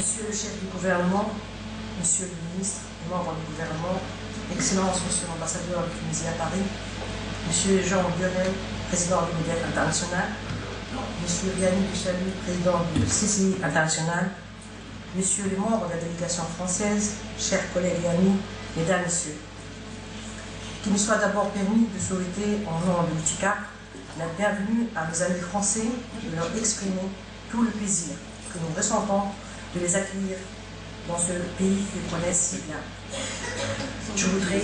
Monsieur le chef du gouvernement, Monsieur le ministre et membres du gouvernement, Excellence Monsieur l'ambassadeur de Tunisie à Paris, Monsieur Jean Bionnet, président du MEDEF International, Monsieur Yannick Duchalut, président du CCI International, Messieurs les membres de la délégation française, chers collègues et amis, Mesdames, Messieurs, qu'il me soit d'abord permis de souhaiter, en nom de l'UTICAP, la bienvenue à nos amis français et de leur exprimer tout le plaisir que nous ressentons de les accueillir dans ce pays qu'ils connaissent si bien. Je voudrais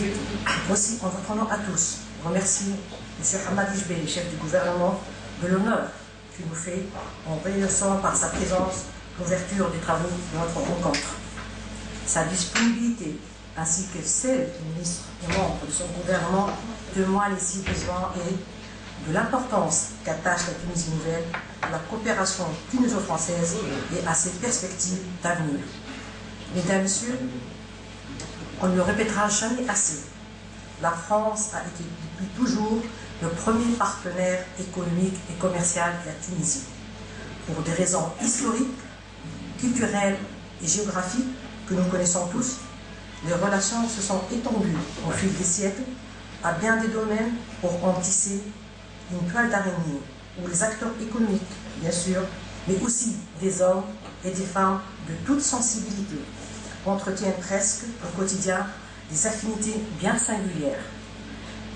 aussi, en votre nom à tous, remercier M. Hamad Ijbé, chef du gouvernement, de l'honneur qu'il nous fait en réussissant par sa présence l'ouverture des travaux de notre rencontre. Sa disponibilité, ainsi que celle du ministre et membres de son gouvernement, témoignent ici besoin et de l'importance qu'attache la Tunisie nouvelle à la coopération tuniso-française et à ses perspectives d'avenir. Mesdames, Messieurs, on ne le répétera jamais assez. La France a été depuis toujours le premier partenaire économique et commercial de la Tunisie. Pour des raisons historiques, culturelles et géographiques que nous connaissons tous, les relations se sont étendues au fil des siècles à bien des domaines pour en tisser une toile d'araignée où les acteurs économiques, bien sûr, mais aussi des hommes et des femmes de toute sensibilité, entretiennent presque au quotidien des affinités bien singulières,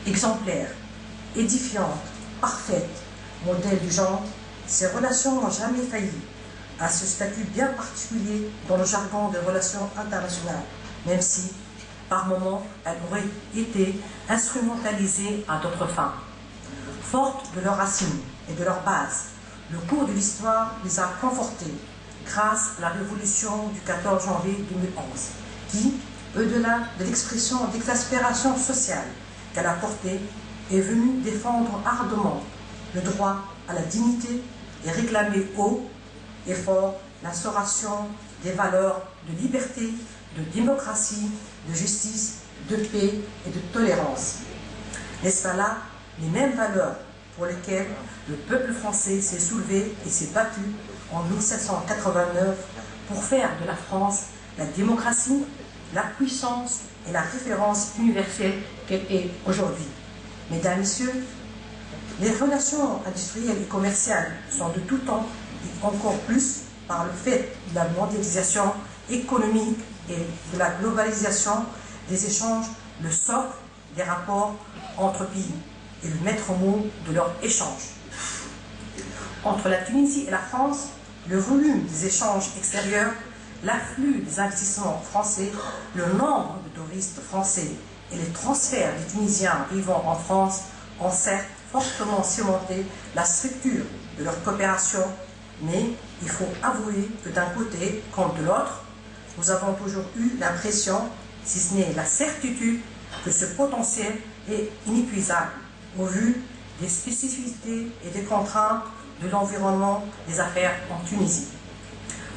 exemplaires, édifiantes, parfaites, modèles du genre. Ces relations n'ont jamais failli à ce statut bien particulier dans le jargon des relations internationales, même si, par moments, elles auraient été instrumentalisées à d'autres fins. Fortes de leurs racines et de leurs bases, le cours de l'histoire les a confortées grâce à la révolution du 14 janvier 2011, qui, au-delà de l'expression d'exaspération sociale qu'elle a portée, est venue défendre ardemment le droit à la dignité et réclamer haut et fort l'instauration des valeurs de liberté, de démocratie, de justice, de paix et de tolérance. N'est-ce pas là les mêmes valeurs pour lesquelles le peuple français s'est soulevé et s'est battu en 1789 pour faire de la France la démocratie, la puissance et la référence universelle qu'elle est aujourd'hui. Mesdames, Messieurs, les relations industrielles et commerciales sont de tout temps et encore plus par le fait de la mondialisation économique et de la globalisation des échanges, le socle des rapports entre pays et le maître mot de leur échange. Entre la Tunisie et la France, le volume des échanges extérieurs, l'afflux des investissements français, le nombre de touristes français et les transferts des Tunisiens vivant en France ont certes fortement cimenté la structure de leur coopération, mais il faut avouer que d'un côté comme de l'autre, nous avons toujours eu l'impression, si ce n'est la certitude, que ce potentiel est inépuisable au vu des spécificités et des contraintes de l'environnement des affaires en Tunisie.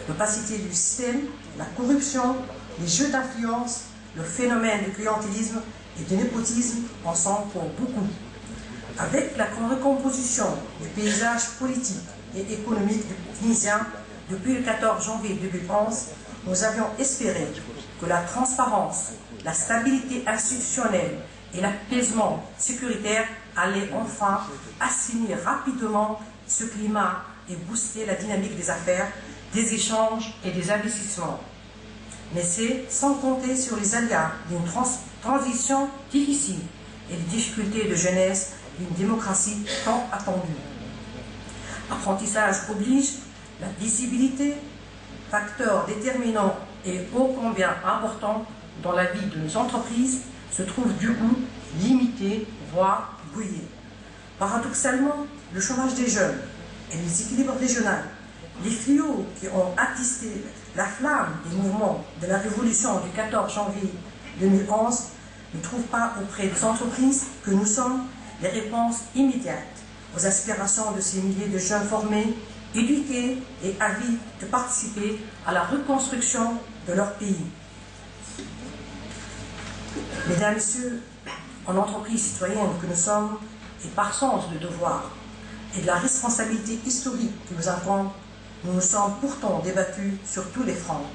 L'opacité du système, la corruption, les jeux d'influence, le phénomène du clientélisme et du népotisme en sont pour beaucoup. Avec la recomposition du paysage politique et économique tunisien depuis le 14 janvier 2011, nous avions espéré que la transparence, la stabilité institutionnelle et l'apaisement sécuritaire allaient enfin assainir rapidement ce climat et booster la dynamique des affaires, des échanges et des investissements. Mais c'est sans compter sur les aléas d'une transition difficile et les difficultés de jeunesse d'une démocratie tant attendue. Apprentissage oblige, la visibilité, facteur déterminant et ô combien important dans la vie de nos entreprises, se trouve du coup limité, voire brouillé. Paradoxalement, le chômage des jeunes et les déséquilibres régionaux, les fléaux qui ont attisé la flamme des mouvements de la révolution du 14 janvier 2011 ne trouvent pas auprès des entreprises que nous sommes les réponses immédiates aux aspirations de ces milliers de jeunes formés, éduqués et avides de participer à la reconstruction de leur pays. Mesdames, Messieurs, en entreprise citoyenne que nous sommes, et par sens de devoir et de la responsabilité historique que nous avons, nous nous sommes pourtant débattus sur tous les fronts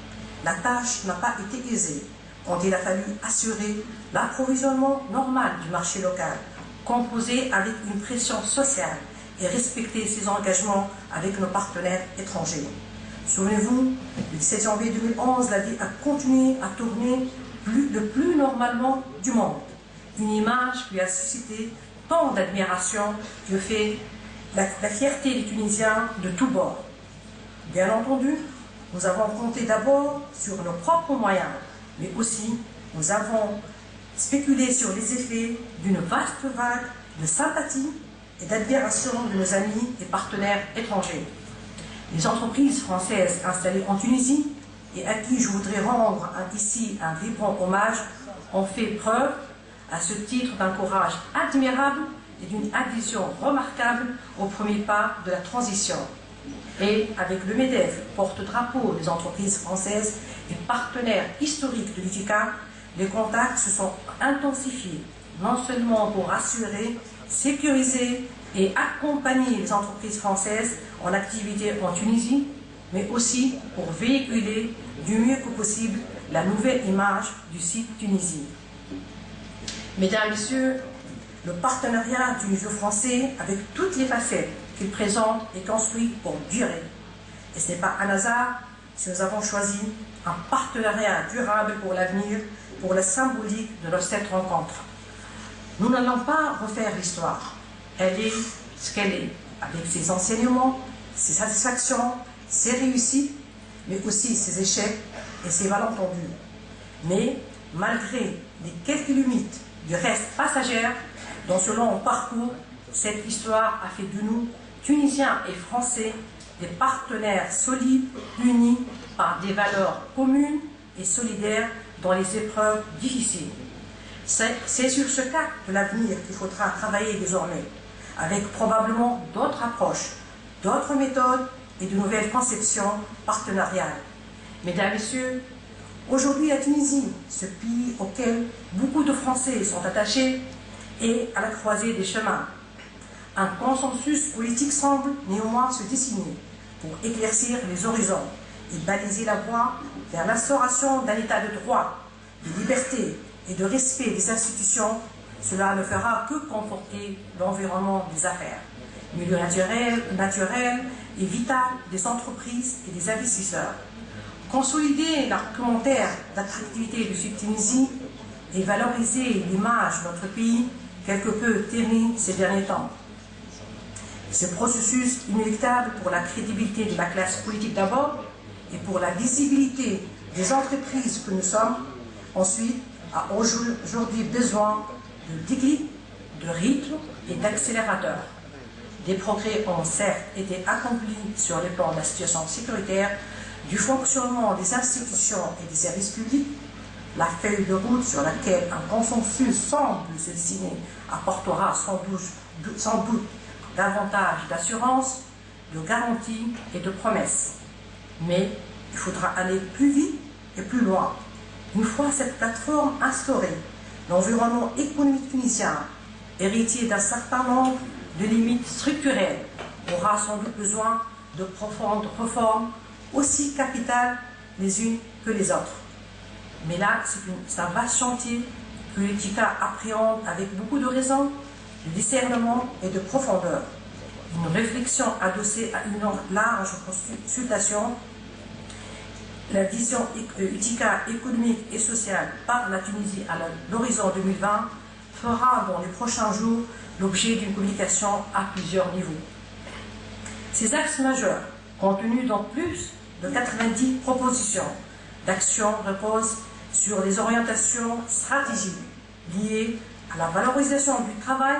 la tâche n'a pas été aisée quand il a fallu assurer l'approvisionnement normal du marché local, composer avec une pression sociale et respecter ses engagements avec nos partenaires étrangers. Souvenez-vous, le 17 janvier 2011, la vie a continué à tourner le plus normalement du monde. Une image qui a suscité tant d'admiration qui fait la fierté des Tunisiens de tous bords. Bien entendu, nous avons compté d'abord sur nos propres moyens, mais aussi nous avons spéculé sur les effets d'une vaste vague de sympathie et d'admiration de nos amis et partenaires étrangers. Les entreprises françaises installées en Tunisie et à qui je voudrais rendre ici un vibrant hommage ont fait preuve à ce titre d'un courage admirable et d'une adhésion remarquable au premier pas de la transition. Et avec le MEDEF, porte-drapeau des entreprises françaises et partenaire historique de l'UTICA, les contacts se sont intensifiés, non seulement pour assurer, sécuriser et accompagner les entreprises françaises en activité en Tunisie, mais aussi pour véhiculer du mieux que possible la nouvelle image du site Tunisie. Mesdames et Messieurs, le partenariat tuniso-français, avec toutes les facettes qu'il présente, est construit pour durer. Et ce n'est pas un hasard si nous avons choisi un partenariat durable pour l'avenir, pour la symbolique de cette rencontre. Nous n'allons pas refaire l'histoire. Elle est ce qu'elle est, avec ses enseignements, ses satisfactions, ses réussites, mais aussi ses échecs et ses malentendus. Mais malgré les quelques limites du reste passagère, dans ce long parcours, cette histoire a fait de nous, Tunisiens et Français, des partenaires solides, unis par des valeurs communes et solidaires dans les épreuves difficiles. C'est sur ce cap de l'avenir qu'il faudra travailler désormais, avec probablement d'autres approches, d'autres méthodes et de nouvelles conceptions partenariales. Mesdames et Messieurs, aujourd'hui la Tunisie, ce pays auquel beaucoup de Français sont attachés, est à la croisée des chemins. Un consensus politique semble néanmoins se dessiner pour éclaircir les horizons et baliser la voie vers l'instauration d'un état de droit, de liberté et de respect des institutions. Cela ne fera que conforter l'environnement des affaires, milieu naturel et vital des entreprises et des investisseurs. Consolider l'argumentaire d'attractivité du Sud Tunisie et valoriser l'image de notre pays quelque peu ternie ces derniers temps. Ce processus inéluctable pour la crédibilité de la classe politique d'abord et pour la visibilité des entreprises que nous sommes, ensuite, a aujourd'hui besoin de déclic, de rythme et d'accélérateur. Des progrès ont certes été accomplis sur le plan de la situation sécuritaire, du fonctionnement des institutions et des services publics. La feuille de route sur laquelle un consensus semble se dessiner apportera sans doute davantage d'assurance, de garanties et de promesses. Mais il faudra aller plus vite et plus loin. Une fois cette plateforme instaurée, l'environnement économique tunisien, héritier d'un certain nombre de limites structurelles, aura sans doute besoin de profondes réformes aussi capitales les unes que les autres. Mais là, c'est un vaste chantier que l'UTICA appréhende avec beaucoup de raison, de discernement et de profondeur. Une réflexion adossée à une large consultation, la vision UTICA économique et sociale par la Tunisie à l'horizon 2020 fera dans les prochains jours l'objet d'une communication à plusieurs niveaux. Ces axes majeurs, contenus dans plus de 90 propositions d'action, reposent sur les orientations stratégiques liées à la valorisation du travail,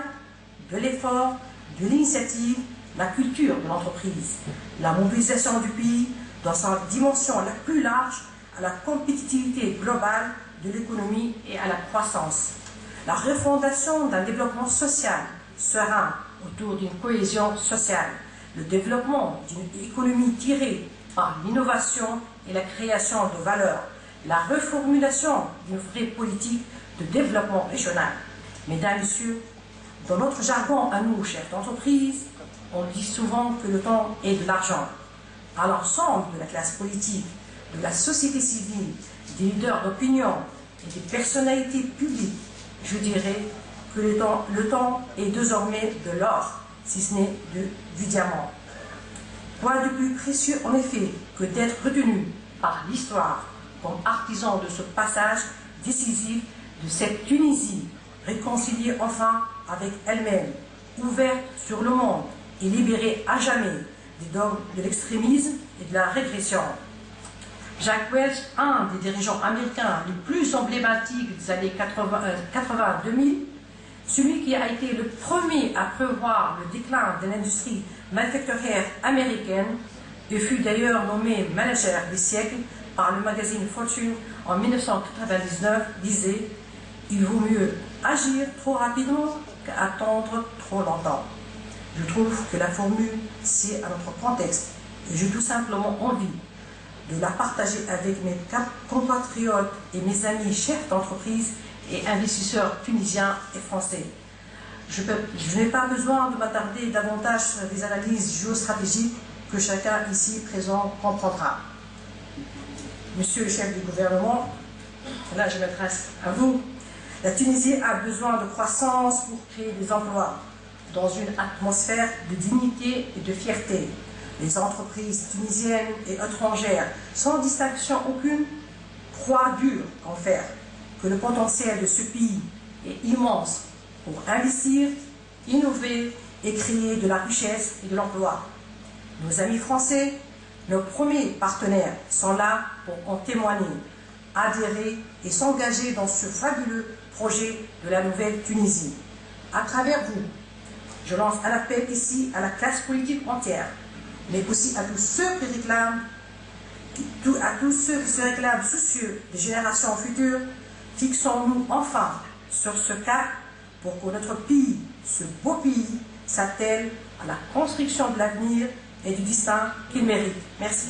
de l'effort, de l'initiative, la culture de l'entreprise, la mobilisation du pays dans sa dimension la plus large à la compétitivité globale de l'économie et à la croissance, la refondation d'un développement social serein autour d'une cohésion sociale, le développement d'une économie tirée par l'innovation et la création de valeur, la reformulation d'une vraie politique de développement régional. Mesdames et Messieurs, dans notre jargon à nous, chefs d'entreprise, on dit souvent que le temps est de l'argent. À l'ensemble de la classe politique, de la société civile, des leaders d'opinion et des personnalités publiques, je dirais que le temps est désormais de l'or, si ce n'est du diamant. Quoi de plus précieux en effet que d'être retenu par l'histoire comme artisan de ce passage décisif de cette Tunisie, réconciliée enfin avec elle-même, ouverte sur le monde et libérée à jamais des dogmes de l'extrémisme et de la régression. Jack Welch, un des dirigeants américains les plus emblématiques des années 80-2000, celui qui a été le premier à prévoir le déclin de l'industrie manufacturière américaine et fut d'ailleurs nommé manager des siècles par le magazine Fortune en 1999, disait « Il vaut mieux agir trop rapidement qu'attendre trop longtemps ». Je trouve que la formule sied à notre contexte et j'ai tout simplement envie de la partager avec mes compatriotes et mes amis chefs d'entreprise et investisseurs tunisiens et français. Je n'ai pas besoin de m'attarder davantage sur des analyses géostratégiques que chacun ici présent comprendra. Monsieur le chef du gouvernement, là je m'adresse à vous, la Tunisie a besoin de croissance pour créer des emplois dans une atmosphère de dignité et de fierté. Les entreprises tunisiennes et étrangères, sans distinction aucune, croient dur en faire que le potentiel de ce pays est immense pour investir, innover et créer de la richesse et de l'emploi. Nos amis français, nos premiers partenaires, sont là pour en témoigner, adhérer et s'engager dans ce fabuleux projet de la nouvelle Tunisie. À travers vous, je lance un appel ici à la classe politique entière, mais aussi à tous ceux qui se réclament soucieux des générations futures. Fixons-nous enfin sur ce cap pour que notre pays, ce beau pays, s'attelle à la construction de l'avenir et du destin qu'il mérite. Merci.